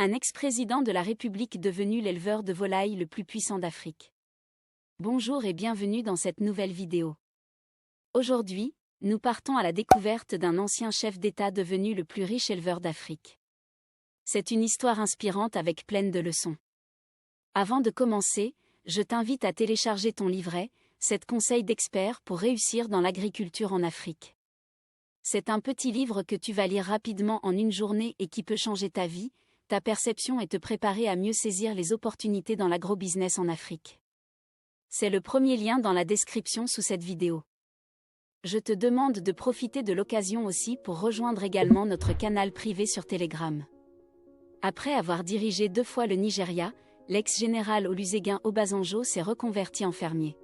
Un ex-président de la République devenu l'éleveur de volailles le plus puissant d'Afrique. Bonjour et bienvenue dans cette nouvelle vidéo. Aujourd'hui, nous partons à la découverte d'un ancien chef d'État devenu le plus riche éleveur d'Afrique. C'est une histoire inspirante avec pleine de leçons. Avant de commencer, je t'invite à télécharger ton livret, 7 conseils d'experts pour réussir dans l'agriculture en Afrique. C'est un petit livre que tu vas lire rapidement en une journée et qui peut changer ta vie, ta perception et te préparer à mieux saisir les opportunités dans l'agrobusiness en Afrique. C'est le premier lien dans la description sous cette vidéo. Je te demande de profiter de l'occasion aussi pour rejoindre également notre canal privé sur Telegram. Après avoir dirigé 2 fois le Nigeria, l'ex-général Olusegun Obasanjo s'est reconverti en fermier.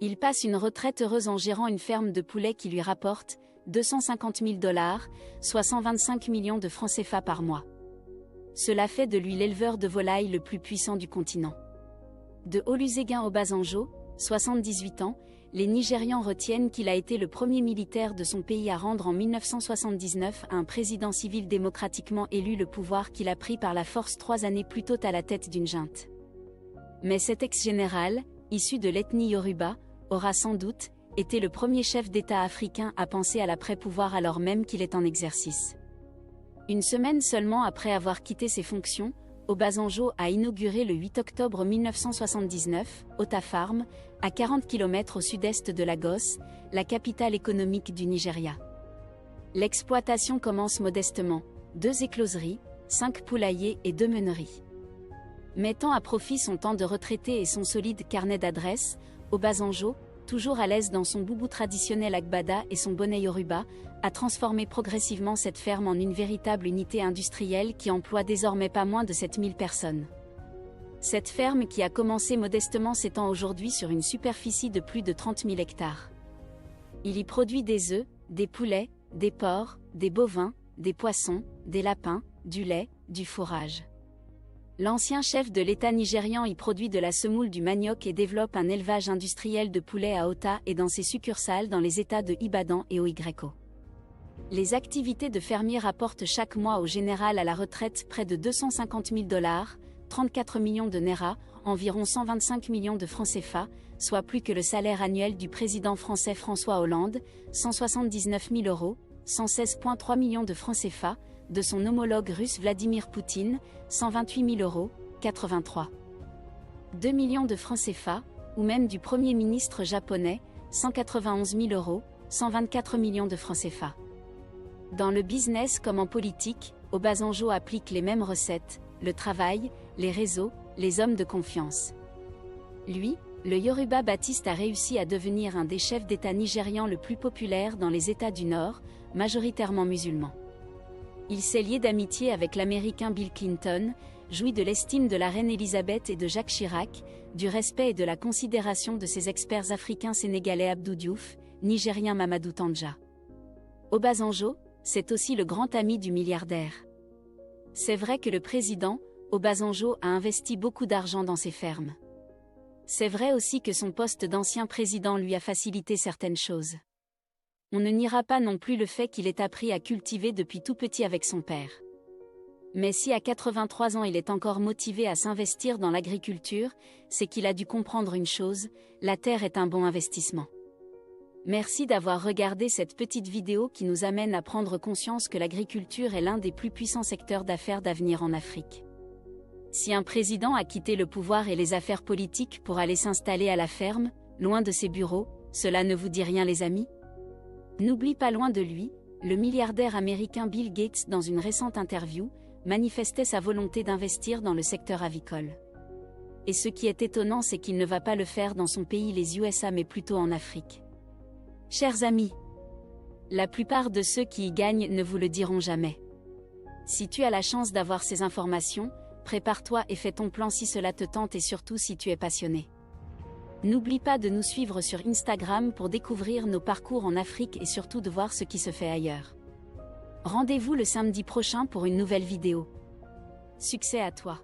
Il passe une retraite heureuse en gérant une ferme de poulets qui lui rapporte $250 000, soit 125 millions de francs CFA par mois. Cela fait de lui l'éleveur de volailles le plus puissant du continent. De Olusegun Obasanjo, 78 ans, les Nigérians retiennent qu'il a été le premier militaire de son pays à rendre en 1979 à un président civil démocratiquement élu le pouvoir qu'il a pris par la force 3 années plus tôt à la tête d'une junte. Mais cet ex-général, issu de l'ethnie Yoruba, aura sans doute été le premier chef d'État africain à penser à l'après-pouvoir alors même qu'il est en exercice. Une semaine seulement après avoir quitté ses fonctions, Obasanjo a inauguré le 8 octobre 1979, Ota Farm, à 40 km au sud-est de Lagos, la capitale économique du Nigeria. L'exploitation commence modestement, 2 écloseries, 5 poulaillers et 2 meuneries. Mettant à profit son temps de retraité et son solide carnet d'adresses, Obasanjo, toujours à l'aise dans son boubou traditionnel Agbada et son bonnet Yoruba, a transformé progressivement cette ferme en une véritable unité industrielle qui emploie désormais pas moins de 7000 personnes. Cette ferme qui a commencé modestement s'étend aujourd'hui sur une superficie de plus de 30 000 hectares. Il y produit des œufs, des poulets, des porcs, des bovins, des poissons, des lapins, du lait, du fourrage. L'ancien chef de l'État nigérian y produit de la semoule du manioc et développe un élevage industriel de poulets à Ota et dans ses succursales dans les États de Ibadan et Oigreko. Les activités de fermier rapportent chaque mois au général à la retraite près de $250 000, 34 millions de naira, environ 125 millions de francs CFA, soit plus que le salaire annuel du président français François Hollande, 179 000 euros, 116,3 millions de francs CFA, de son homologue russe Vladimir Poutine, 128 000 euros, 83. 2 millions de francs CFA, ou même du Premier ministre japonais, 191 000 euros, 124 millions de francs CFA. Dans le business comme en politique, Obasanjo applique les mêmes recettes, le travail, les réseaux, les hommes de confiance. Lui, le Yoruba Baptiste a réussi à devenir un des chefs d'État nigérians le plus populaire dans les États du Nord, majoritairement musulmans. Il s'est lié d'amitié avec l'Américain Bill Clinton, jouit de l'estime de la reine Elisabeth et de Jacques Chirac, du respect et de la considération de ses experts africains sénégalais Abdou Diouf, nigérien Mamadou Tandja. Obasanjo, c'est aussi le grand ami du milliardaire. C'est vrai que le président, Obasanjo a investi beaucoup d'argent dans ses fermes. C'est vrai aussi que son poste d'ancien président lui a facilité certaines choses. On ne niera pas non plus le fait qu'il ait appris à cultiver depuis tout petit avec son père. Mais si à 83 ans il est encore motivé à s'investir dans l'agriculture, c'est qu'il a dû comprendre une chose, la terre est un bon investissement. Merci d'avoir regardé cette petite vidéo qui nous amène à prendre conscience que l'agriculture est l'un des plus puissants secteurs d'affaires d'avenir en Afrique. Si un président a quitté le pouvoir et les affaires politiques pour aller s'installer à la ferme, loin de ses bureaux, cela ne vous dit rien les amis ? N'oublie pas loin de lui, le milliardaire américain Bill Gates dans une récente interview, manifestait sa volonté d'investir dans le secteur avicole. Et ce qui est étonnant c'est qu'il ne va pas le faire dans son pays les USA mais plutôt en Afrique. Chers amis, la plupart de ceux qui y gagnent ne vous le diront jamais. Si tu as la chance d'avoir ces informations, prépare-toi et fais ton plan si cela te tente et surtout si tu es passionné. N'oublie pas de nous suivre sur Instagram pour découvrir nos parcours en Afrique et surtout de voir ce qui se fait ailleurs. Rendez-vous le samedi prochain pour une nouvelle vidéo. Succès à toi!